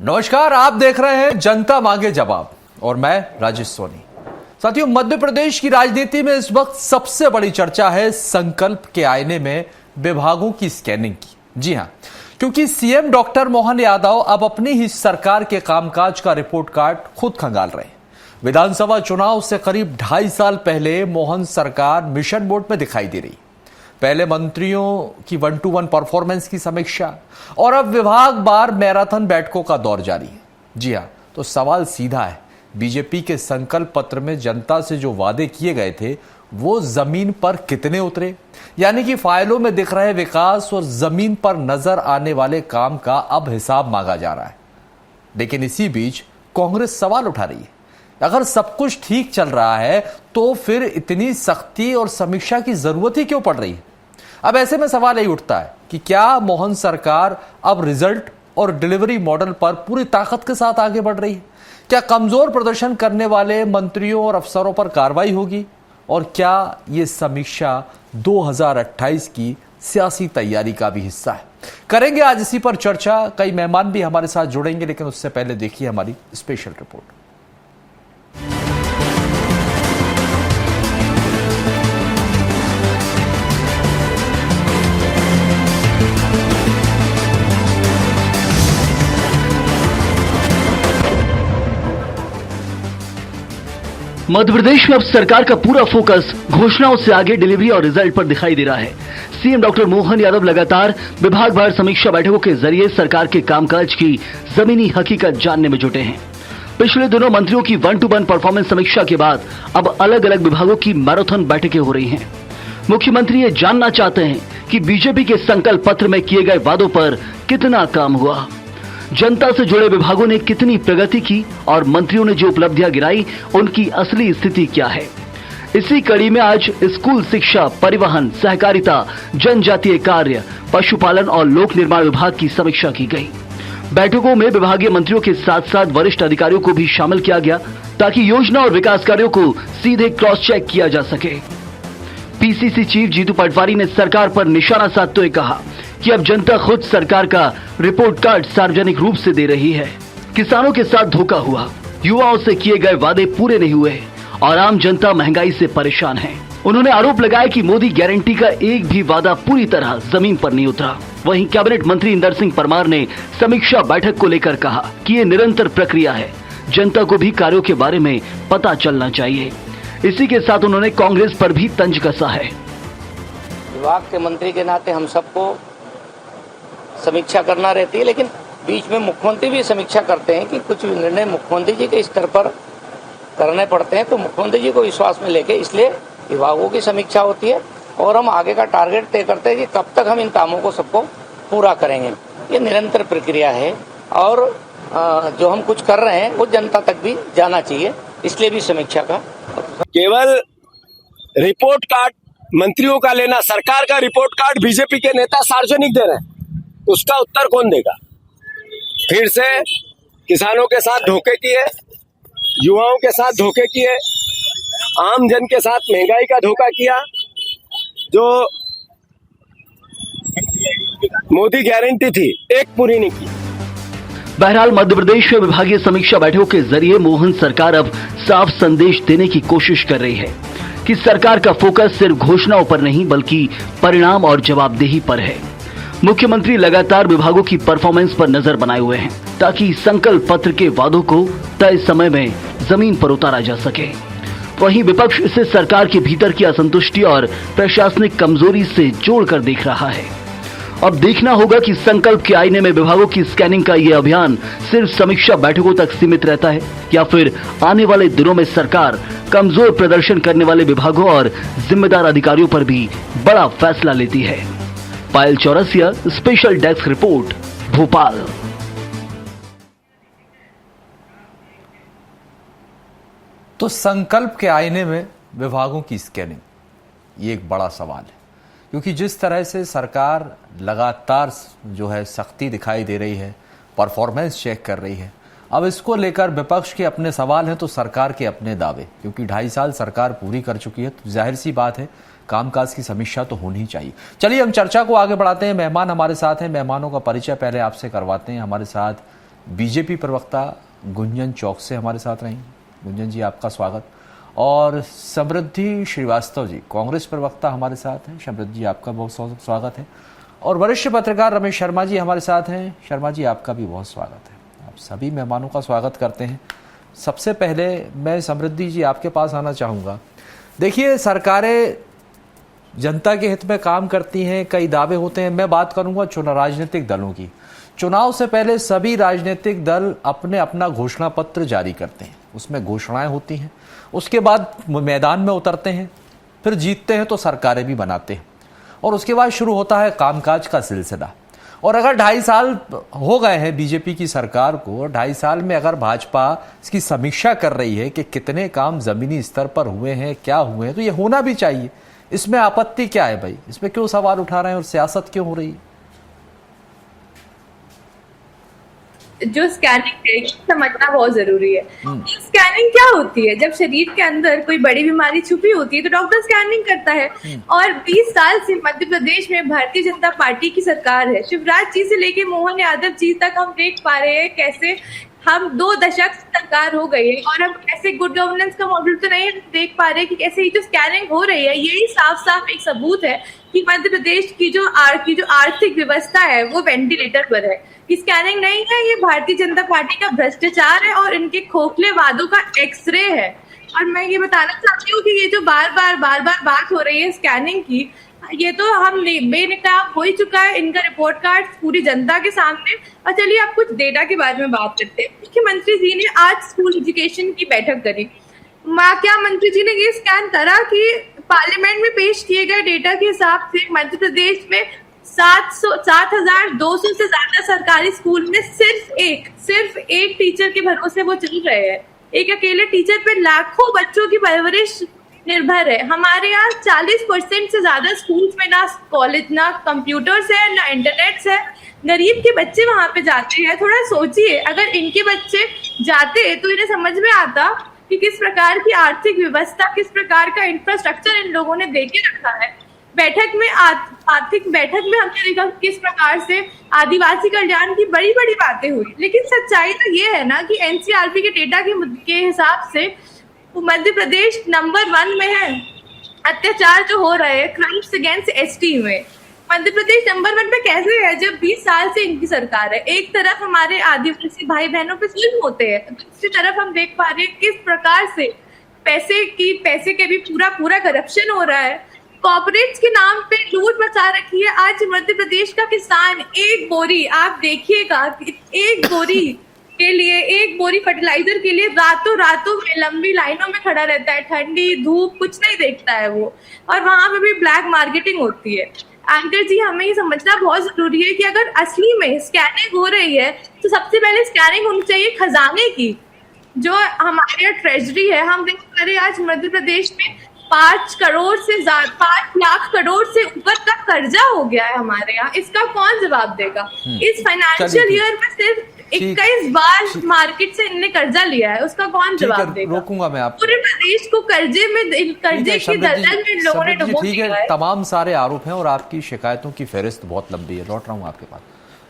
नमस्कार, आप देख रहे हैं जनता मांगे जवाब और मैं राजेश सोनी। साथियों, मध्य प्रदेश की राजनीति में इस वक्त सबसे बड़ी चर्चा है संकल्प के आईने में विभागों की स्कैनिंग की। जी हां, क्योंकि सीएम डॉक्टर मोहन यादव अब अपनी ही सरकार के कामकाज का रिपोर्ट कार्ड खुद खंगाल रहे हैं। विधानसभा चुनाव से करीब 2.5 साल पहले मोहन सरकार मिशन मोड में दिखाई दे रही। पहले मंत्रियों की 1-to-1 परफॉर्मेंस की समीक्षा और अब विभाग बार मैराथन बैठकों का दौर जारी है। जी हां, तो सवाल सीधा है, बीजेपी के संकल्प पत्र में जनता से जो वादे किए गए थे वो जमीन पर कितने उतरे? यानी कि फाइलों में दिख रहे विकास और जमीन पर नजर आने वाले काम का अब हिसाब मांगा जा रहा है। लेकिन इसी बीच कांग्रेस सवाल उठा रही है, अगर सब कुछ ठीक चल रहा है तो फिर इतनी सख्ती और समीक्षा की जरूरत ही क्यों पड़ रही है? अब ऐसे में सवाल यही उठता है कि क्या मोहन सरकार अब रिजल्ट और डिलीवरी मॉडल पर पूरी ताकत के साथ आगे बढ़ रही है? क्या कमजोर प्रदर्शन करने वाले मंत्रियों और अफसरों पर कार्रवाई होगी? और क्या ये समीक्षा 2028 की सियासी तैयारी का भी हिस्सा है? करेंगे आज इसी पर चर्चा। कई मेहमान भी हमारे साथ जुड़ेंगे, लेकिन उससे पहले देखिए हमारी स्पेशल रिपोर्ट। मध्य प्रदेश में अब सरकार का पूरा फोकस घोषणाओं से आगे डिलीवरी और रिजल्ट पर दिखाई दे रहा है। सीएम डॉक्टर मोहन यादव लगातार विभागवार समीक्षा बैठकों के जरिए सरकार के कामकाज की जमीनी हकीकत जानने में जुटे हैं। पिछले दिनों मंत्रियों की 1-to-1 परफॉर्मेंस समीक्षा के बाद अब अलग अलग विभागों की मैराथन बैठकें हो रही हैं। मुख्यमंत्री ये जानना चाहते हैं कि बीजेपी के संकल्प पत्र में किए गए वादों पर कितना काम हुआ, जनता से जुड़े विभागों ने कितनी प्रगति की और मंत्रियों ने जो उपलब्धियां गिराई उनकी असली स्थिति क्या है। इसी कड़ी में आज स्कूल शिक्षा, परिवहन, सहकारिता, जनजातीय कार्य, पशुपालन और लोक निर्माण विभाग की समीक्षा की गई। बैठकों में विभागीय मंत्रियों के साथ साथ वरिष्ठ अधिकारियों को भी शामिल किया गया ताकि योजना और विकास कार्यों को सीधे क्रॉस चेक किया जा सके। पीसीसी चीफ जीतू पटवारी ने सरकार पर निशाना साधते हुए कहा कि अब जनता खुद सरकार का रिपोर्ट कार्ड सार्वजनिक रूप से दे रही है। किसानों के साथ धोखा हुआ, युवाओं से किए गए वादे पूरे नहीं हुए और आम जनता महंगाई से परेशान है। उन्होंने आरोप लगाया कि मोदी गारंटी का एक भी वादा पूरी तरह जमीन पर नहीं उतरा। वहीं कैबिनेट मंत्री इंदर सिंह परमार ने समीक्षा बैठक को लेकर कहा कि ये निरंतर प्रक्रिया है, जनता को भी कार्यों के बारे में पता चलना चाहिए। इसी के साथ उन्होंने कांग्रेस पर भी तंज कसा है। विभाग के मंत्री के नाते हम सबको समीक्षा करना रहती है, लेकिन बीच में मुख्यमंत्री भी समीक्षा करते हैं कि कुछ निर्णय मुख्यमंत्री जी के स्तर पर करने पड़ते हैं, तो मुख्यमंत्री जी को विश्वास में लेके इसलिए विभागों की समीक्षा होती है और हम आगे का टारगेट तय करते हैं कि कब तक हम इन कामों को सबको पूरा करेंगे। ये निरंतर प्रक्रिया है और जो हम कुछ कर रहे हैं वो जनता तक भी जाना चाहिए, इसलिए भी समीक्षा का। केवल रिपोर्ट कार्ड मंत्रियों का लेना, सरकार का रिपोर्ट कार्ड बीजेपी के नेता सार्वजनिक दे रहे हैं, उसका उत्तर कौन देगा? फिर से किसानों के साथ धोखे किए, युवाओं के साथ धोखे किए, आम जन के साथ महंगाई का धोखा किया। जो मोदी गारंटी थी एक पूरी नहीं की। बहरहाल मध्य प्रदेश में विभागीय समीक्षा बैठकों के जरिए मोहन सरकार अब साफ संदेश देने की कोशिश कर रही है कि सरकार का फोकस सिर्फ घोषणाओं पर नहीं बल्कि परिणाम और जवाबदेही पर है। मुख्यमंत्री लगातार विभागों की परफॉर्मेंस पर नजर बनाए हुए हैं ताकि संकल्प पत्र के वादों को तय समय में जमीन पर उतारा जा सके। वहीं विपक्ष इसे सरकार के भीतर की असंतुष्टि और प्रशासनिक कमजोरी से जोड़कर देख रहा है। अब देखना होगा कि संकल्प के आईने में विभागों की स्कैनिंग का ये अभियान सिर्फ समीक्षा बैठकों तक सीमित रहता है या फिर आने वाले दिनों में सरकार कमजोर प्रदर्शन करने वाले विभागों और जिम्मेदार अधिकारियों पर भी बड़ा फैसला लेती है। Payal Chaurasia, special desk report, Bhopal. तो संकल्प के आईने में विभागों की स्कैनिंग, ये एक बड़ा सवाल है, क्योंकि जिस तरह से सरकार लगातार जो है सख्ती दिखाई दे रही है, परफॉर्मेंस चेक कर रही है, अब इसको लेकर विपक्ष के अपने सवाल हैं तो सरकार के अपने दावे, क्योंकि 2.5 साल सरकार पूरी कर चुकी है, तो जाहिर सी बात है कामकाज की समीक्षा तो होनी ही चाहिए। चलिए हम चर्चा को आगे बढ़ाते हैं। मेहमान हमारे साथ हैं, मेहमानों का परिचय पहले आपसे करवाते हैं। हमारे साथ बीजेपी प्रवक्ता गुंजन चौक से हमारे साथ रहेंगे। गुंजन जी, आपका स्वागत। और समृद्धि श्रीवास्तव जी, कांग्रेस प्रवक्ता हमारे साथ हैं। समृद्धि जी, आपका बहुत स्वागत है। और वरिष्ठ पत्रकार रमेश शर्मा जी हमारे साथ हैं। शर्मा जी, आपका भी बहुत स्वागत है। आप सभी मेहमानों का स्वागत करते हैं। सबसे पहले मैं समृद्धि जी आपके पास आना चाहूँगा। देखिए, सरकारें जनता के हित में काम करती हैं, कई दावे होते हैं। मैं बात करूंगा राजनीतिक दलों की। चुनाव से पहले सभी राजनीतिक दल अपना घोषणा पत्र जारी करते हैं, उसमें घोषणाएं होती हैं, उसके बाद मैदान में उतरते हैं, फिर जीतते हैं तो सरकारें भी बनाते हैं, और उसके बाद शुरू होता है कामकाज का सिलसिला। और अगर 2.5 साल हो गए हैं बीजेपी की सरकार को, 2.5 साल में अगर भाजपा इसकी समीक्षा कर रही है कि कितने काम जमीनी स्तर पर हुए हैं, क्या हुए हैं, तो ये होना भी चाहिए। इसमें आपत्ति क्या है भाई? इसमें क्यों सवाल उठा रहे हैं और सियासत क्यों हो रही है? जो स्कैनिंग है समझना बहुत जरूरी है। स्कैनिंग क्या होती है? जब शरीर के अंदर कोई बड़ी बीमारी छुपी होती है तो डॉक्टर स्कैनिंग करता है। और 20 साल से मध्य प्रदेश में भारतीय जनता पार्टी की सरकार है। शिवराज जी से लेके मोहन यादव जी तक हम देख पा रहे हैं कैसे हम 2 दशक सरकार हो गई है और हम कैसे गुड गवर्नेंस का मॉडल तो नहीं देख पा रहे कि कैसे ये जो स्कैनिंग हो रही है, यही साफ साफ एक सबूत है कि मध्य प्रदेश की जो आर्थिक व्यवस्था है वो वेंटिलेटर पर है। कि स्कैनिंग नहीं है, ये भारतीय जनता पार्टी का भ्रष्टाचार है और इनके खोखले वादों का एक्सरे है। और मैं ये बताना चाहती हूँ कि ये जो बार बार बात हो रही है स्कैनिंग की, ये तो हम बेनकाब हो ही चुका है। इनका रिपोर्ट कार्ड पूरी जनता के सामने। और चलिए आप कुछ डेटा के बारे में बात करते हैं। मुख्यमंत्री जी ने आज स्कूल एजुकेशन की बैठक करी। क्या मंत्री जी ने ये स्कैन करा कि पार्लियामेंट में पेश किए गए डेटा के हिसाब से मध्य प्रदेश में 7,200 से ज्यादा सरकारी स्कूल में सिर्फ एक टीचर के भरोसे वो चल रहे हैं। एक अकेले टीचर पे लाखों बच्चों की परवरिश निर्भर है। हमारे यहाँ 40% से ज्यादा स्कूल्स में ना कॉलेज, ना कंप्यूटर्स है, ना इंटरनेट है। गरीब के बच्चे वहां पे जाते हैं। थोड़ा सोचिए, अगर इनके बच्चे जाते तो इन्हें समझ में आता कि किस प्रकार की आर्थिक व्यवस्था, किस प्रकार का इंफ्रास्ट्रक्चर इन लोगों ने देके रखा है। आर्थिक बैठक में हमने देखा किस प्रकार से आदिवासी कल्याण की बड़ी बड़ी बातें हुई। लेकिन सच्चाई तो ये है ना कि एनसीआरबी के डेटा के हिसाब से मध्य प्रदेश नंबर 1 में है। अत्याचार जो हो रहे हैं, क्राइम्स अगेंस्ट एसटी में मध्य प्रदेश नंबर 1 पे कैसे है जब 20 साल से इनकी सरकार है? एक तरफ हमारे आदिवासी भाई बहनों पे जुल्म होते हैं, दूसरी तरफ हम देख पा रहे हैं किस प्रकार से पैसे के भी पूरा करप्शन हो रहा है। कॉर्पोरेट्स के नाम पे लूट मचा रखी है। आज मध्य प्रदेश का किसान एक बोरी, आप देखिएगा, एक बोरी फर्टिलाइजर के लिए रातों में लंबी लाइनों में खड़ा रहता है। ठंडी धूप कुछ नहीं देखता है वो, और वहां पे भी ब्लैक मार्केटिंग होती है। एंकर जी, हमें ये समझना बहुत जरूरी है कि अगर असली में स्कैनिंग हो रही है तो सबसे पहले स्कैनिंग होनी चाहिए खजाने की, जो हमारे यहाँ ट्रेजरी है। हम देख पा रहे हैं आज मध्य प्रदेश में 5 लाख करोड़ से ऊपर का कर्जा हो गया है हमारे यहाँ। इसका कौन जवाब देगा? इस फाइनेंशियल ईयर में सिर्फ 21 बार मार्केट से इनने कर्जा लिया है, उसका कौन जवाब देगा? रोकूंगा मैं आपको। पूरे प्रदेश को कर्जे की दलदल में लोगों ने डुबो दिया है। तमाम सारे आरोप हैं और आपकी शिकायतों की फहरिस्त बहुत लंबी है। लौट रहा हूँ आपके पास।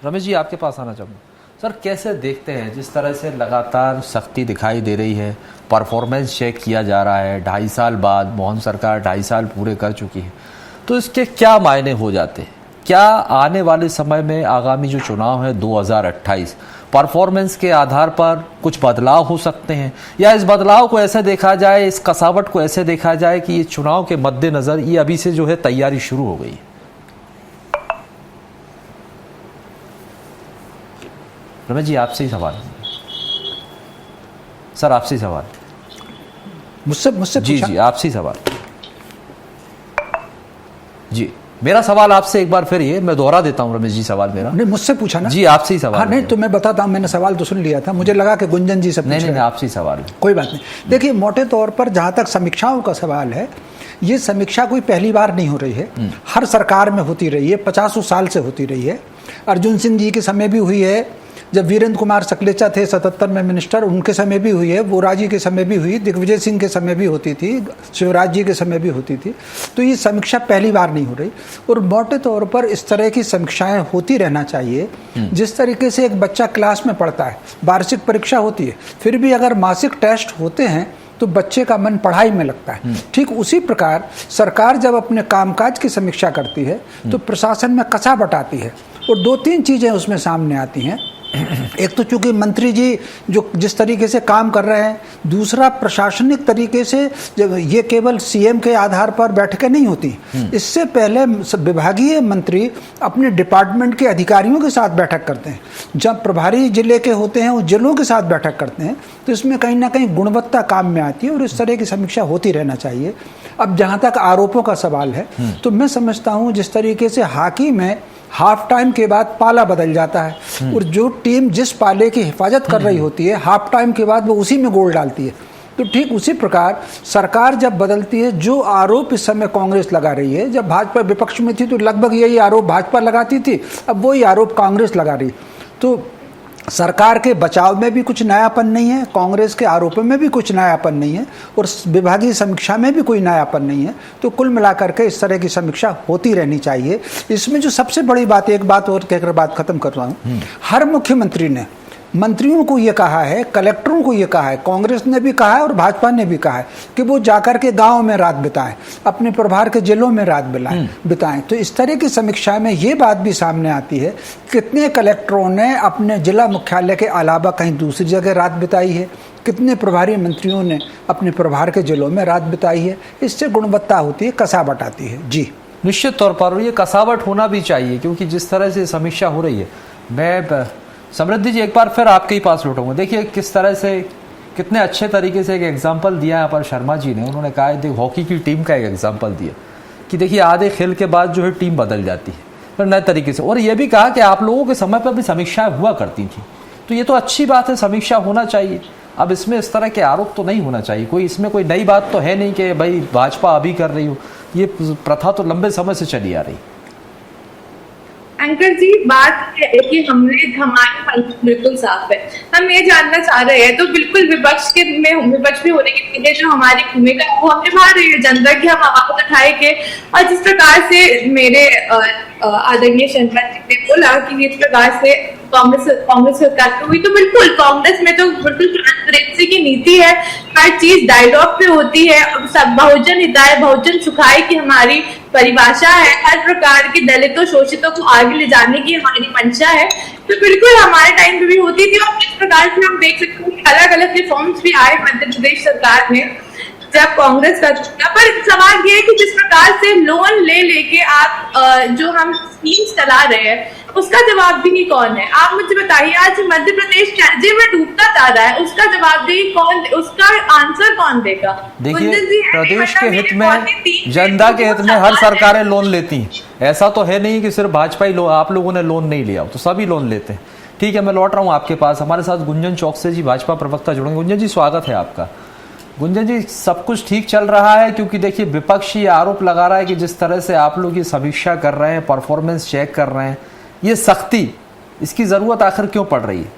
रमेश जी, आपके पास आना चाहूँगा। सर, कैसे देखते हैं जिस तरह से लगातार सख्ती दिखाई दे रही है, परफॉर्मेंस चेक किया जा रहा है, 2.5 साल बाद मोहन सरकार 2.5 साल पूरे कर चुकी है, तो इसके क्या मायने हो जाते हैं? क्या आने वाले समय में आगामी जो चुनाव है 2028, परफॉर्मेंस के आधार पर कुछ बदलाव हो सकते हैं, या इस बदलाव को ऐसे देखा जाए, इस कसावट को ऐसे देखा जाए कि ये चुनाव के मद्देनजर ये अभी से जो है तैयारी शुरू हो गई है? रमेश जी, आपसे ही सवाल। सर, आपसे ही सवाल। मुझसे जी, आपसे ही सवाल। जी, मेरा सवाल आपसे एक बार फिर ये मैं दोहरा देता हूं रमेश जी, सवाल मेरा। नहीं, मुझसे पूछा ना। जी, आपसे ही सवाल। हाँ, नहीं तो मैं बताता हूं, मैंने सवाल तो सुन लिया था, मुझे लगा कि गुंजन जी से पूछ नहीं, आपसे ही सवाल। कोई बात नहीं। देखिए, मोटे तौर पर जहां तक समीक्षाओं का सवाल है, ये समीक्षा कोई पहली बार नहीं हो रही है, हर सरकार में होती रही है, 50 साल से होती रही है। अर्जुन सिंह जी के समय भी हुई है, जब वीरेंद्र कुमार सकलेचा थे 77 में मिनिस्टर, उनके समय भी हुई है, वोरा जी के समय भी हुई, दिग्विजय सिंह के समय भी होती थी, शिवराज जी के समय भी होती थी। तो ये समीक्षा पहली बार नहीं हो रही और मोटे तौर पर इस तरह की समीक्षाएं होती रहना चाहिए। जिस तरीके से एक बच्चा क्लास में पढ़ता है, वार्षिक परीक्षा होती है, फिर भी अगर मासिक टेस्ट होते हैं तो बच्चे का मन पढ़ाई में लगता है। ठीक उसी प्रकार सरकार जब अपने कामकाज की समीक्षा करती है तो प्रशासन में कसावट आती है और 2-3 चीजें उसमें सामने आती हैं। एक तो चूंकि मंत्री जी जो जिस तरीके से काम कर रहे हैं, दूसरा प्रशासनिक तरीके से जब ये केवल सीएम के आधार पर बैठकें नहीं होती, इससे पहले विभागीय मंत्री अपने डिपार्टमेंट के अधिकारियों के साथ बैठक करते हैं। जब प्रभारी जिले के होते हैं, उस जिलों के साथ बैठक करते हैं, तो इसमें कहीं ना कहीं गुणवत्ता काम में आती है और इस तरह की समीक्षा होती रहना चाहिए। अब जहाँ तक आरोपों का सवाल है, तो मैं समझता हूँ जिस तरीके से हॉकी में हाफ टाइम के बाद पाला बदल जाता है और जो टीम जिस पाले की हिफाजत कर रही होती है, हाफ टाइम के बाद वो उसी में गोल डालती है। तो ठीक उसी प्रकार सरकार जब बदलती है, जो आरोप इस समय कांग्रेस लगा रही है, जब भाजपा विपक्ष में थी तो लगभग यही आरोप भाजपा लगाती थी, अब वही आरोप कांग्रेस लगा रही। तो सरकार के बचाव में भी कुछ नयापन नहीं है, कांग्रेस के आरोपों में भी कुछ नयापन नहीं है और विभागीय समीक्षा में भी कोई नयापन नहीं है। तो कुल मिलाकर के इस तरह की समीक्षा होती रहनी चाहिए। इसमें जो सबसे बड़ी बात, एक बात और कहकर बात खत्म कर रहा हूँ, हर मुख्यमंत्री ने मंत्रियों को ये कहा है, कलेक्टरों को ये कहा है, कांग्रेस ने भी कहा है और भाजपा ने भी कहा है कि वो जाकर के गांव में रात बिताएं, अपने प्रभार के जिलों में रात बिताएं। तो इस तरह की समीक्षा में ये बात भी सामने आती है, कितने कलेक्टरों ने अपने जिला मुख्यालय के अलावा कहीं दूसरी जगह रात बिताई है, कितने प्रभारी मंत्रियों ने अपने प्रभार के जिलों में रात बिताई है। इससे गुणवत्ता होती है, कसावट आती है। जी निश्चित तौर पर ये कसावट होना भी चाहिए, क्योंकि जिस तरह से समीक्षा हो रही है, मैं समृद्धि जी एक बार फिर आपके ही पास लौटूंगा। देखिए किस तरह से, कितने अच्छे तरीके से एक एग्जाम्पल दिया यहाँ पर शर्मा जी ने। उन्होंने कहा है, हॉकी की टीम का एक एग्जाम्पल दिया कि देखिए आधे खेल के बाद जो है टीम बदल जाती है फिर नए तरीके से, और ये भी कहा कि आप लोगों के समय पर भी समीक्षाएं हुआ करती थी। तो ये तो अच्छी बात है, समीक्षा होना चाहिए। अब इसमें इस तरह के आरोप तो नहीं होना चाहिए। कोई इसमें कोई नई बात तो है नहीं कि भाई भाजपा अभी कर रही हो, ये प्रथा तो लंबे समय से चली आ रही। एंकर जी, बात है कि हमारे पंच बिल्कुल साफ है। हम ये जानना चाह रहे हैं, तो बिल्कुल विपक्ष भी होने के पीछे जो हमारी भूमिका है वो हम निभा रही है, जनता की हम आवाज उठाए के। और जिस प्रकार से मेरे आदरणीय शर्मा जी ने बोला कि इस प्रकार से कांग्रेस सरकार हुई, तो बिल्कुल कांग्रेस में तो बिल्कुल ट्रांसपेरेंसी की नीति है, हर चीज डायलॉग पे होती है, सब बहुजन हिताय बहुजन सुखाय की हमारी परिभाषा है, हर प्रकार के दलितों शोषितों को आगे ले जाने की हमारी मंशा है। तो बिल्कुल हमारे टाइम पे भी होती थी और इस प्रकार से हम देख सकते हैं अलग अलग रिफॉर्म्स भी आए मध्य प्रदेश सरकार में जब कांग्रेस का चुना। पर सवाल ये है कि जिस प्रकार से लोन लेके आप जो हम स्कीम्स चला रहे हैं, उसका जवाबदेही कौन है? आप मुझे बताइए, आज मध्य प्रदेश कर्जे में डूबता जा रहा है, उसका जवाबदेही कौन, उसका आंसर कौन देगा? देखिए प्रदेश के हित में, जनता के हित में हर सरकारें लोन लेती हैं। ऐसा तो है नहीं कि सिर्फ भाजपा ही आप लोगों ने लोन नहीं लिया, तो सभी लोन लेते हैं। ठीक है, मैं लौट रहा हूँ आपके पास। हमारे साथ गुंजन चौकसे जी, भाजपा प्रवक्ता, जुड़ेंगे। गुंजन जी स्वागत है आपका। गुंजन जी, सब कुछ ठीक चल रहा है? क्योंकि देखिए विपक्ष ये आरोप लगा रहा है कि जिस तरह से आप लोग ये समीक्षा कर रहे हैं, परफॉर्मेंस चेक कर रहे हैं, ये सख्ती, इसकी जरूरत आखिर क्यों पड़ रही है?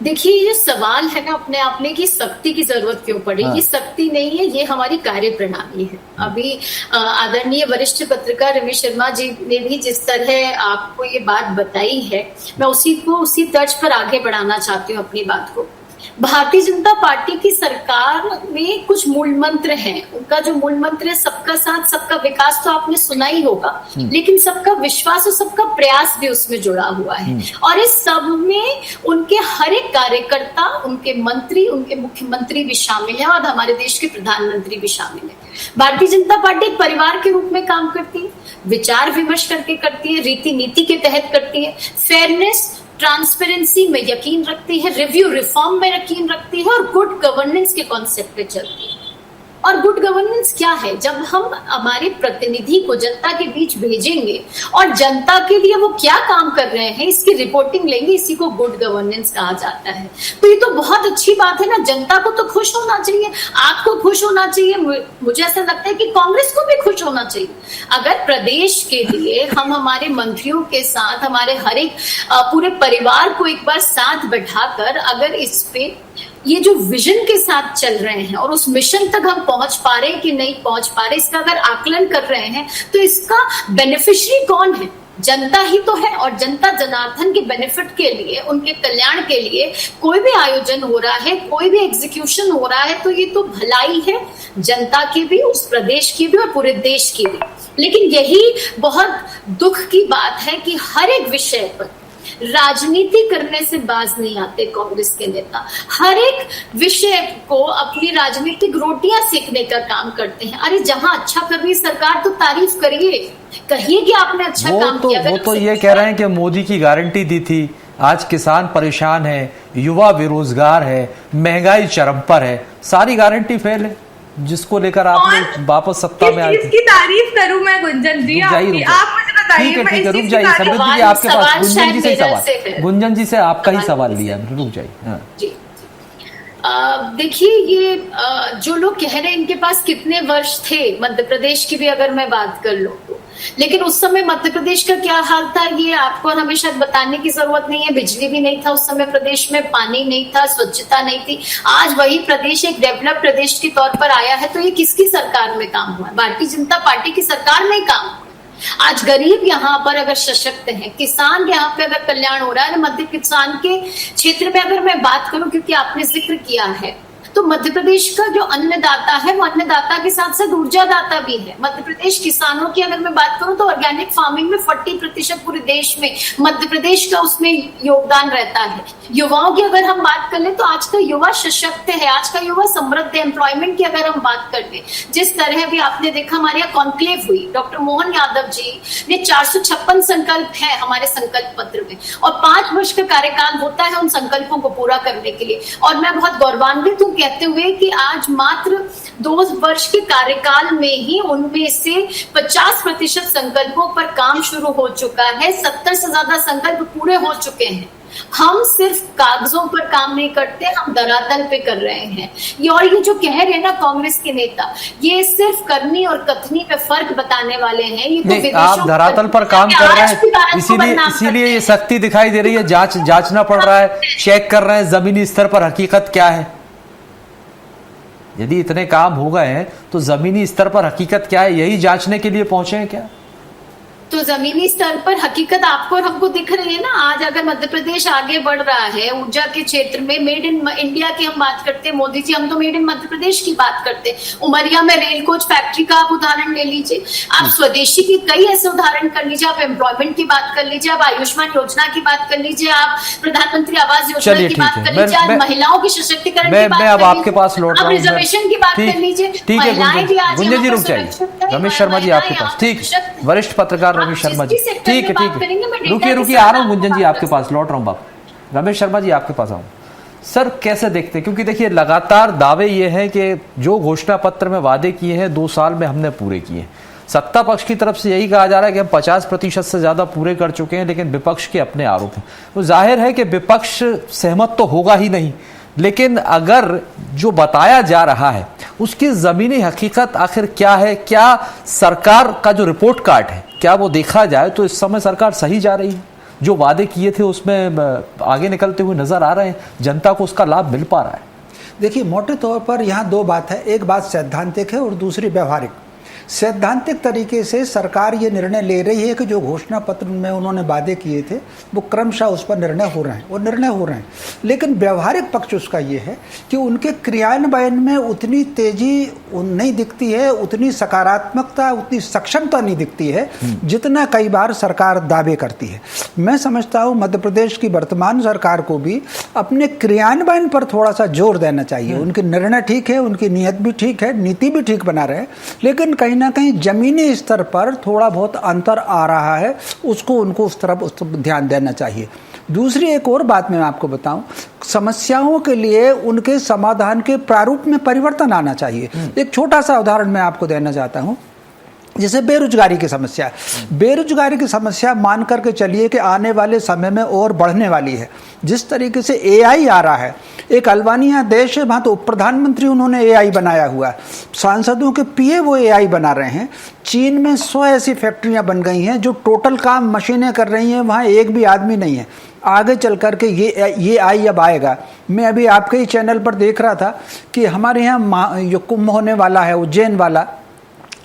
देखिए, ये सवाल है ना अपने आप में कि सख्ती की जरूरत क्यों पड़ी। ये सख्ती नहीं है, ये हमारी कार्य प्रणाली है। अभी आदरणीय वरिष्ठ पत्रकार रमेश शर्मा जी ने भी जिस तरह आपको ये बात बताई है, मैं उसी तर्ज पर आगे बढ़ाना चाहती हूँ अपनी बात को। भारतीय जनता पार्टी की सरकार में कुछ मूल मंत्र हैं। उनका जो मूल मंत्र है सबका साथ सबका विकास, तो आपने सुना ही होगा, लेकिन सबका विश्वास और सबका प्रयास भी उसमें जुड़ा हुआ है। और इस सब में उनके हर एक कार्यकर्ता, उनके मंत्री, उनके मुख्यमंत्री भी शामिल हैं और हमारे देश के प्रधानमंत्री भी शामिल हैं। भारतीय जनता पार्टी एक परिवार के रूप में काम करती है, विचार विमर्श करके करती है, रीति नीति के तहत करती है, फेयरनेस ट्रांसपेरेंसी में यकीन रखती है, रिव्यू रिफॉर्म में यकीन रखती है और गुड गवर्नेंस के कॉन्सेप्ट पे चलती है। और गुड गवर्नेंस क्या है? जब हम हमारे प्रतिनिधि को जनता के बीच भेजेंगे और जनता के लिए वो क्या काम कर रहे हैं इसकी रिपोर्टिंग लेंगे, इसी को गुड गवर्नेंस कहा जाता है। तो ये तो बहुत अच्छी बात है ना, जनता को तो खुश होना चाहिए, आपको खुश होना चाहिए, मुझे ऐसा लगता है कि कांग्रेस को भी खुश होना चाहिए। अगर प्रदेश के लिए हम हमारे मंत्रियों के साथ हमारे हर एक पूरे परिवार को एक बार साथ बैठाकर अगर इस पे ये जो विजन के साथ चल रहे हैं और उस मिशन तक हम पहुंच पा रहे हैं कि नहीं पहुंच पा रहे, इसका अगर आकलन कर रहे हैं तो इसका बेनिफिशियरी कौन है? जनता ही तो है। और जनता जनार्दन के बेनिफिट के लिए, उनके कल्याण के लिए कोई भी आयोजन हो रहा है, कोई भी एग्जीक्यूशन हो रहा है, तो ये तो भलाई है जनता की भी, उस प्रदेश की भी और पूरे देश की भी। लेकिन यही बहुत दुख की बात है कि हर एक विषय पर राजनीति करने से बाज नहीं आते कांग्रेस के नेता। हर एक विषय को अपनी राजनीतिक रोटियां सेकने का काम करते हैं। अरे जहां अच्छा कर रही सरकार तो तारीफ करिए, कहिए कि आपने अच्छा काम किया। वो तो ये कह रहे हैं कि मोदी की गारंटी दी थी, आज किसान परेशान है, युवा बेरोजगार है, महंगाई चरम पर है, सारी गारंटी फेल है, जिसको लेकर आप लोग वापस सत्ता में आए थे। इसकी तारीफ करूं मैं गुंजन जी, आप मुझे बताइए। ठीक है, रुक जाइए समृद्धि जी, आपके पास गुंजन जी से सवाल, गुंजन जी से आपका ही सवाल लिया, रुक जाइए। हाँ। देखिए, ये जो लोग कह रहे हैं इनके पास कितने वर्ष थे, मध्य प्रदेश की भी अगर मैं बात कर लूं तो, लेकिन उस समय मध्य प्रदेश का क्या हाल था ये आपको हमें शायद बताने की जरूरत नहीं है। बिजली भी नहीं था उस समय प्रदेश में, पानी नहीं था, स्वच्छता नहीं थी। आज वही प्रदेश एक डेवलप प्रदेश के तौर पर आया है। तो ये किसकी सरकार में काम हुआ है? भारतीय जनता पार्टी की सरकार में काम हुआ। आज गरीब यहाँ पर अगर सशक्त हैं, किसान यहाँ पे अगर कल्याण हो रहा है, मध्य किसान के क्षेत्र में अगर मैं बात करूं, क्योंकि आपने जिक्र किया है, तो मध्य प्रदेश का जो अन्नदाता है वो अन्नदाता के साथ साथ ऊर्जादाता भी है। मध्य प्रदेश किसानों की अगर मैं बात करूं तो ऑर्गेनिक फार्मिंग में 40% पूरे देश में मध्य प्रदेश का उसमें योगदान रहता है। युवाओं की अगर हम बात कर ले तो आज का युवा सशक्त है, आज का युवा समृद्ध है। एम्प्लॉयमेंट की अगर हम बात कर ले, जिस तरह भी आपने देखा हमारे यहाँ कॉन्क्लेव हुई, डॉक्टर मोहन यादव जी ने 456 संकल्प है हमारे संकल्प पत्र में, और 5 वर्ष का कार्यकाल होता है उन संकल्पों को पूरा करने के लिए। और मैं बहुत गौरवान्वित हूँ कहते हुए कि आज मात्र 2 वर्ष के कार्यकाल में ही उनमें से 50% संकल्पों पर काम शुरू हो चुका है। 70 से ज्यादा संकल्प पूरे हो चुके हैं। हम सिर्फ कागजों पर काम नहीं करते, हम धरातल पे कर रहे हैं। ये जो कह रहे हैं ना कांग्रेस के नेता, ये सिर्फ करनी और कथनी पे फर्क बताने वाले हैं। ये तो आप धरातल पर काम कर रहे हैं, इसीलिए ये सख्ती दिखाई दे रही है। जांचना पड़ रहा है, चेक कर रहे हैं जमीनी स्तर पर हकीकत क्या है। यदि इतने काम हो गए हैं तो जमीनी स्तर पर हकीकत क्या है, यही जांचने के लिए पहुंचे हैं क्या? तो जमीनी स्तर पर हकीकत आपको और हमको दिख रही है ना। आज अगर मध्य प्रदेश आगे बढ़ रहा है ऊर्जा के क्षेत्र में, मेड इन इंडिया की हम बात करते हैं, मोदी जी हम तो मेड इन मध्य प्रदेश की बात करते हैं। उमरिया में रेल कोच फैक्ट्री का आप उदाहरण ले लीजिए, आप स्वदेशी की कई ऐसे उदाहरण कर लीजिए, आप एम्प्लॉयमेंट की बात कर लीजिए, आप आयुष्मान योजना की बात कर लीजिए, आप प्रधानमंत्री आवास योजना की बात कर लीजिए, आप महिलाओं के सशक्तिकरण की बात अब आपके पास लौट रहा हूं, रिजर्वेशन की बात कर लीजिए। ठीक है गुंजन जी, रुक जाइए। रमेश शर्मा जी आपके पास, ठीक, वरिष्ठ पत्रकार रमेश शर्मा जी, ठीक है रुकिए आ रहा हूँ गुंजन जी आपके पास, लौट रहा हूँ बाप। रमेश शर्मा जी आपके पास आऊँ। सर कैसे देखते हैं, क्योंकि देखिए लगातार दावे ये हैं कि जो घोषणा पत्र में वादे किए हैं 2 साल में हमने पूरे किए। सत्ता पक्ष की तरफ से यही कहा जा रहा है कि हम 50% से ज्यादा पूरे कर चुके हैं, लेकिन विपक्ष के अपने आरोप हैं। तो जाहिर है कि विपक्ष सहमत तो होगा ही नहीं, लेकिन अगर जो बताया जा रहा है उसकी जमीनी हकीकत आखिर क्या है, क्या सरकार का जो रिपोर्ट कार्ड है क्या वो देखा जाए तो इस समय सरकार सही जा रही है? जो वादे किए थे उसमें आगे निकलते हुए नजर आ रहे हैं, जनता को उसका लाभ मिल पा रहा है? देखिए, मोटे तौर पर यहाँ 2 बात है, एक बात सैद्धांतिक है और दूसरी व्यवहारिक। सैद्धांतिक तरीके से सरकार ये निर्णय ले रही है कि जो घोषणा पत्र में उन्होंने वादे किए थे वो क्रमशः उस पर निर्णय हो रहे हैं, लेकिन व्यवहारिक पक्ष उसका ये है कि उनके क्रियान्वयन में उतनी तेजी नहीं दिखती है, उतनी सकारात्मकता, उतनी सक्षमता नहीं दिखती है जितना कई बार सरकार दावे करती है। मैं समझता हूँ मध्य प्रदेश की वर्तमान सरकार को भी अपने क्रियान्वयन पर थोड़ा सा जोर देना चाहिए। उनके निर्णय ठीक है, उनकी नीयत भी ठीक है, नीति भी ठीक बना रहे, लेकिन कहीं ना कहीं जमीनी स्तर पर थोड़ा बहुत अंतर आ रहा है, उसको उनको उस तरफ ध्यान देना चाहिए। दूसरी एक और बात मैं आपको बताऊं, समस्याओं के लिए उनके समाधान के प्रारूप में परिवर्तन आना चाहिए। एक छोटा सा उदाहरण मैं आपको देना चाहता हूं, जैसे बेरोजगारी की समस्या है। बेरोजगारी की समस्या मान करके चलिए कि आने वाले समय में और बढ़ने वाली है। जिस तरीके से एआई आ रहा है, एक अल्बानिया देश है, वहाँ तो प्रधानमंत्री उन्होंने एआई बनाया हुआ है, सांसदों के पीए वो एआई बना रहे हैं। चीन में 100 ऐसी फैक्ट्रियां बन गई हैं जो टोटल काम मशीनें कर रही हैं, वहाँ एक भी आदमी नहीं है। आगे चल करके ये आई अब आएगा। मैं अभी आपके ही चैनल पर देख रहा था कि हमारे यहाँ जो कुंभ होने वाला है, उज्जैन वाला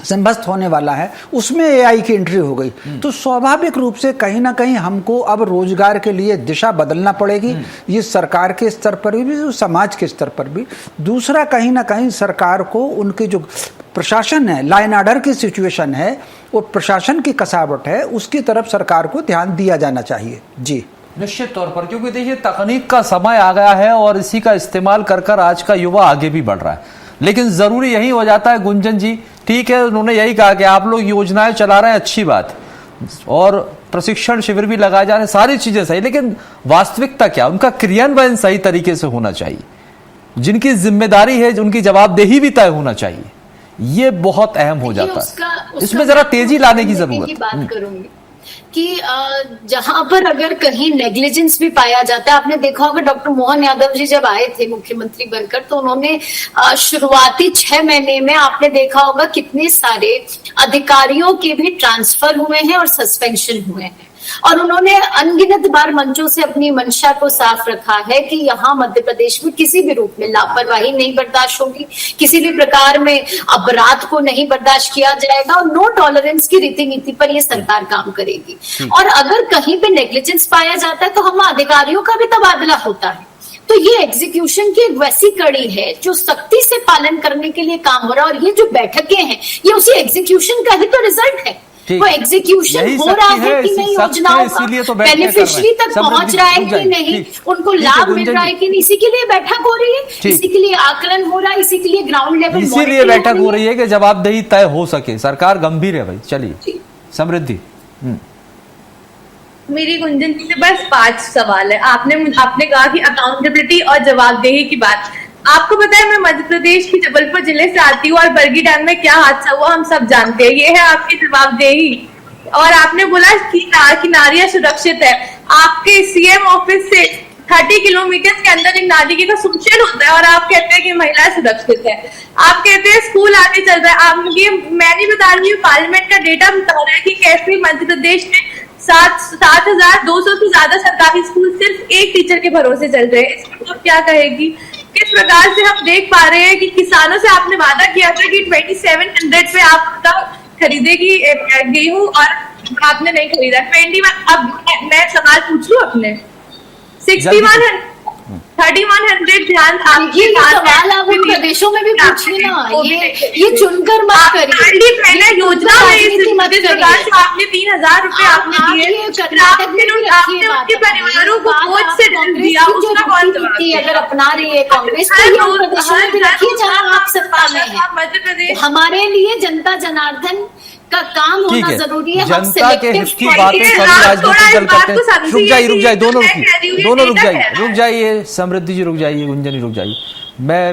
संभस्त होने वाला है, उसमें एआई की एंट्री हो गई। तो स्वाभाविक रूप से कहीं ना कहीं हमको अब रोजगार के लिए दिशा बदलना पड़ेगी। ये सरकार के स्तर पर भी, समाज के स्तर पर भी। दूसरा, कहीं ना कहीं सरकार को उनके जो प्रशासन है, लाइन ऑर्डर की सिचुएशन है और प्रशासन की कसावट है, उसकी तरफ सरकार को ध्यान दिया जाना चाहिए। जी निश्चित तौर पर, क्योंकि देखिए तकनीक का समय आ गया है और इसी का इस्तेमाल कर कर आज का युवा आगे भी बढ़ रहा है। लेकिन जरूरी यही हो जाता है गुंजन जी, ठीक है, उन्होंने यही कहा कि आप लोग योजनाएं चला रहे हैं, अच्छी बात, और प्रशिक्षण शिविर भी लगाए जा रहे हैं, सारी चीजें सही, लेकिन वास्तविकता क्या, उनका क्रियान्वयन सही तरीके से होना चाहिए। जिनकी जिम्मेदारी है उनकी जवाबदेही भी तय होना चाहिए। ये बहुत अहम हो जाता है। इसमें जरा तेजी लाने की जरूरत बात करूंगी कि जहां पर अगर कहीं नेग्लिजेंस भी पाया जाता है, आपने देखा होगा डॉक्टर मोहन यादव जी जब आए थे मुख्यमंत्री बनकर, तो उन्होंने शुरुआती 6 महीने में आपने देखा होगा कितने सारे अधिकारियों के भी ट्रांसफर हुए हैं और सस्पेंशन हुए हैं। और उन्होंने अनगिनत बार मंचों से अपनी मंशा को साफ रखा है कि यहाँ मध्य प्रदेश में किसी भी रूप में लापरवाही नहीं बर्दाश्त होगी, किसी भी प्रकार में अपराध को नहीं बर्दाश्त किया जाएगा और नो टॉलरेंस की रीति नीति पर यह सरकार काम करेगी। और अगर कहीं पे नेग्लिजेंस पाया जाता है तो हम अधिकारियों का भी तबादला होता है। तो ये एग्जीक्यूशन की एक वैसी कड़ी है जो सख्ती से पालन करने के लिए काम हो रहा है। और ये जो बैठकें हैं, ये उसी एग्जीक्यूशन का ही तो रिजल्ट है। वो एग्जीक्यूशन हो रहा है कि नहीं, योजनाओं का बेनिफिशियरी तक पहुंच रहा है कि नहीं, उनको लाभ मिल रहा है कि नहीं, इसी के लिए बैठक हो रही है, इसी के लिए आकलन हो रहा है, इसी के लिए ग्राउंड लेवल इसीलिए बैठक हो रही है कि जवाबदेही तय हो सके। सरकार गंभीर है भाई। चलिए समृद्धि। मेरी गुंजन जी से बस 5 सवाल है। आपने कहा कि अकाउंटेबिलिटी और जवाबदेही की बात, आपको पता है मैं मध्य प्रदेश की जबलपुर जिले से आती हूँ और बरगी डैम में क्या हादसा हुआ हम सब जानते हैं। ये है आपकी जवाबदेही। और आपने बोला कि नारियां सुरक्षित है। आपके सीएम ऑफिस से 30 किलोमीटर के अंदर एक नारी का सुरक्षित होता है और आप कहते हैं कि महिला सुरक्षित है। आप कहते हैं स्कूल आगे चल रहा है। आप ये मैं नहीं बता रही हूँ, पार्लियामेंट का डेटा बता रहा है कि कैसे मध्य प्रदेश में 7,200 से ज्यादा सरकारी स्कूल सिर्फ एक टीचर के भरोसे चल रहे हैं। इसको तो क्या कहेगी? किस प्रकार से हम देख पा रहे हैं कि किसानों से आपने वादा किया था कि 2700 पे आपका खरीदेगी गेहूं और आपने नहीं खरीदा 21। अब मैं सवाल पूछ लूं अपने 3100 ध्यान ये सवाल आप उन प्रदेशों में भी पूछिए ना, ये चुनकर मत करिए। पहले योजना आपने 3,000 रुपए आपने दिए, आपके परिवारों को बोझ से दिया, उसका कौन जवाब? अगर अपना रही है कांग्रेस तो ये उन प्रदेशों में भी रखिए जहाँ आप सत्ता में है। मध्य प्रदेश हमारे लिए जनता जनार्दन का काम होना जरूरी है। जनता के हित की बातें सभी राजनीतिक दल करते हैं। रुक जाइए दोनों रुक जाइए समृद्धि जी रुक जाइए, गुंजन जी रुक जाइए। मैं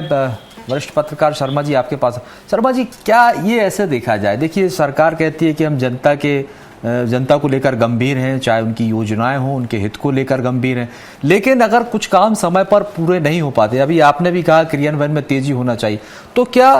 वरिष्ठ पत्रकार शर्मा जी आपके पास। शर्मा जी, क्या ये ऐसे देखा जाए, देखिए सरकार कहती है कि हम जनता को लेकर गंभीर हैं, चाहे उनकी योजनाएं हों, उनके हित को लेकर गंभीर हैं, लेकिन अगर कुछ काम समय पर पूरे नहीं हो पाते, अभी आपने भी कहा क्रियान्वयन में तेजी होना चाहिए, तो क्या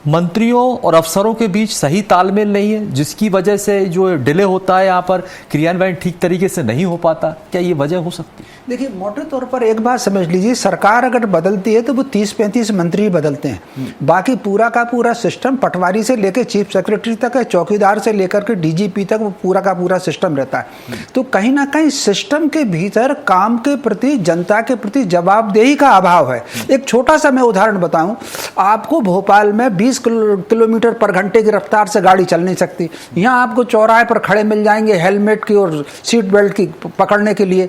मंत्रियों और अफसरों के बीच सही तालमेल नहीं है जिसकी वजह से जो डिले होता है यहाँ पर क्रियान्वयन ठीक तरीके से नहीं हो पाता? क्या ये वजह हो सकती है? देखिए, मोटे तौर पर एक बात समझ लीजिए, सरकार अगर बदलती है तो वो 30-35 मंत्री बदलते हैं, बाकी पूरा का पूरा सिस्टम पटवारी से लेकर चीफ सेक्रेटरी तक है, चौकीदार से लेकर के डीजीपी तक वो पूरा का पूरा सिस्टम रहता है। तो कहीं ना कहीं सिस्टम के भीतर काम के प्रति, जनता के प्रति जवाबदेही का अभाव है। एक छोटा सा मैं उदाहरण बताऊं, आपको भोपाल में 20 किलोमीटर पर घंटे की रफ्तार से गाड़ी चल नहीं सकती। यहाँ आपको चौराहे पर खड़े मिल जाएंगे हेलमेट की और सीट बेल्ट की पकड़ने के लिए,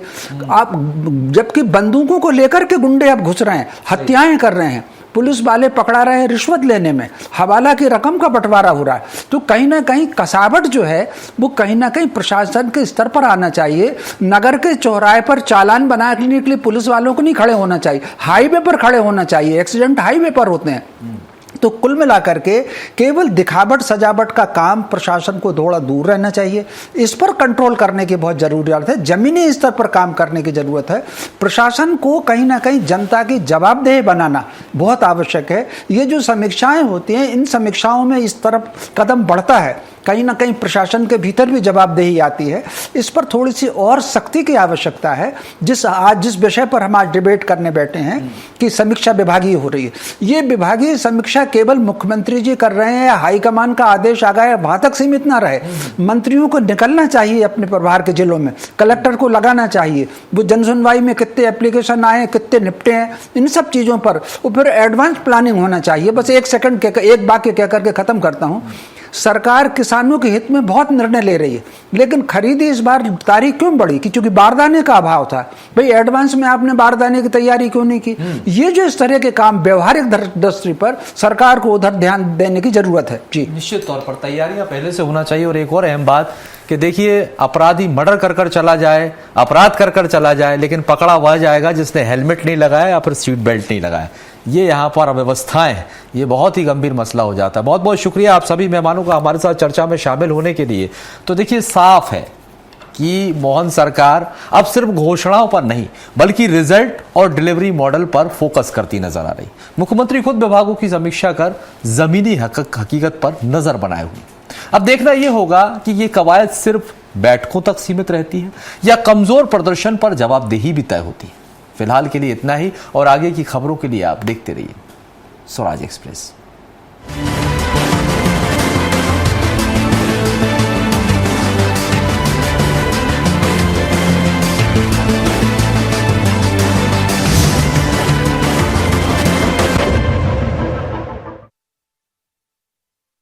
आप जबकि बंदूकों को लेकर के गुंडे अब घुस रहे हैं, हत्याएं कर रहे हैं। पुलिस वाले पकड़ा रहे हैं रिश्वत लेने में, हवाला की रकम का बंटवारा हो रहा है। तो कहीं ना कहीं कसावट जो है वो कहीं ना कहीं प्रशासन के स्तर पर आना चाहिए। नगर के चौराहे पर चालान बनाने के लिए पुलिस वालों को नहीं खड़े होना चाहिए, हाईवे पर खड़े होना चाहिए। एक्सीडेंट हाईवे पर होते हैं। तो कुल मिलाकर के केवल दिखावट सजावट का काम प्रशासन को थोड़ा दूर रहना चाहिए। इस पर कंट्रोल करने की बहुत जरूरत है, जमीनी स्तर पर काम करने की जरूरत है। प्रशासन को कहीं ना कहीं जनता की जवाबदेह बनाना बहुत आवश्यक है। ये जो समीक्षाएं होती हैं, इन समीक्षाओं में इस तरफ कदम बढ़ता है, कहीं ना कहीं प्रशासन के भीतर भी जवाबदेही आती है। इस पर थोड़ी सी और सख्ती की आवश्यकता है। जिस विषय पर हम आज डिबेट करने बैठे हैं कि समीक्षा विभागीय हो रही है, ये विभागीय समीक्षा केवल मुख्यमंत्री जी कर रहे हैं, हाईकमान का आदेश आ गया वहां तक सीमित ना रहे। मंत्रियों को निकलना चाहिए अपने प्रभार के जिलों में, कलेक्टर को लगाना चाहिए, वो जनसुनवाई में कितने एप्लीकेशन आए, कितने निपटे हैं, इन सब चीजों पर फिर एडवांस प्लानिंग होना चाहिए। बस एक वाक्य कह करके खत्म करता हूं। सरकार किसानों के हित में बहुत निर्णय ले रही है, लेकिन खरीदी इस बार तारीख क्यों बढ़ी? कि चूंकि बारदाने का अभाव था। भाई एडवांस में आपने बारदाने की तैयारी क्यों नहीं की? ये जो इस तरह के काम व्यवहारिक दृष्टि पर सरकार को उधर ध्यान देने की जरूरत है। जी, निश्चित तौर पर तैयारियां पहले से होना चाहिए। और एक और अहम बात कि देखिए, अपराधी मर्डर कर चला जाए, अपराध कर चला जाए, लेकिन पकड़ा वह जाएगा जिसने हेलमेट नहीं लगाया या फिर सीट बेल्ट नहीं लगाया। ये यहाँ पर अव्यवस्थाएं, ये बहुत ही गंभीर मसला हो जाता है। बहुत बहुत शुक्रिया आप सभी मेहमानों का हमारे साथ चर्चा में शामिल होने के लिए। तो देखिए, साफ है कि मोहन सरकार अब सिर्फ घोषणाओं पर नहीं बल्कि रिजल्ट और डिलीवरी मॉडल पर फोकस करती नजर आ रही। मुख्यमंत्री खुद विभागों की समीक्षा कर जमीनी हकीकत पर नजर बनाए हुए। अब देखना यह होगा कि ये कवायद सिर्फ बैठकों तक सीमित रहती है या कमजोर प्रदर्शन पर जवाबदेही भी तय होती है। फिलहाल के लिए इतना ही, और आगे की खबरों के लिए आप देखते रहिए स्वराज एक्सप्रेस।